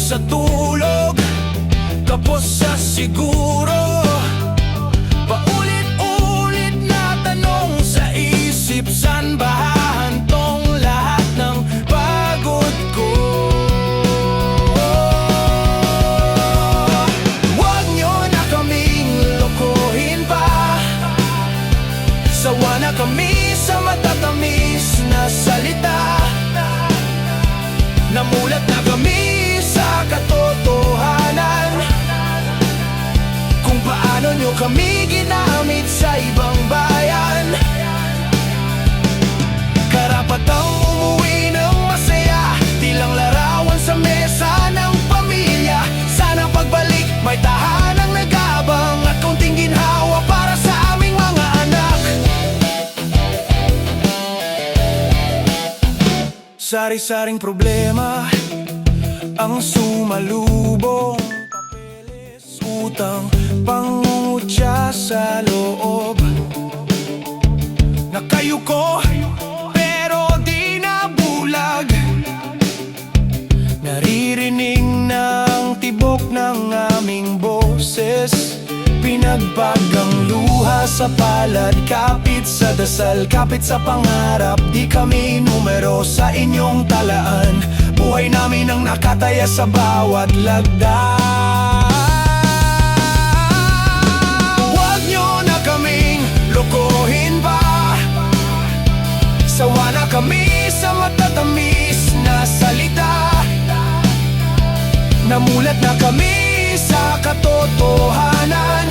sa tulog, kapos sa siguro. Paulit-ulit na tanong sa isip, saan ba hahantong lahat ng pagod ko? Huwag nyo na kaming lokohin pa. Sawa na kami sa matatamis na salita. Namulat na kami sa katotohanan, kung paano nyo kami ginamit sa ibang bayan. Karapatang umuwi ng masaya, di lang larawan sa mesa ng pamilya. Sana pagbalik may tahanang nag-aabang at kaunting ginhawa para sa aming mga anak. Sari-saring problema ang sumalubong, papeles, utang, pangungutya sa loob. Nakayuko pero di nabulag, naririnig ng tibok ng aming boses. Pinagbagang luha sa palad, kapit sa dasal, kapit sa pangarap. Di kami numero sa inyong talaan, buhay namin ang nakataya sa bawat lagda. Huwag nyo na kaming lokohin pa. Sawa na kami sa matatamis na salita. Namulat na kami sa katotohanan,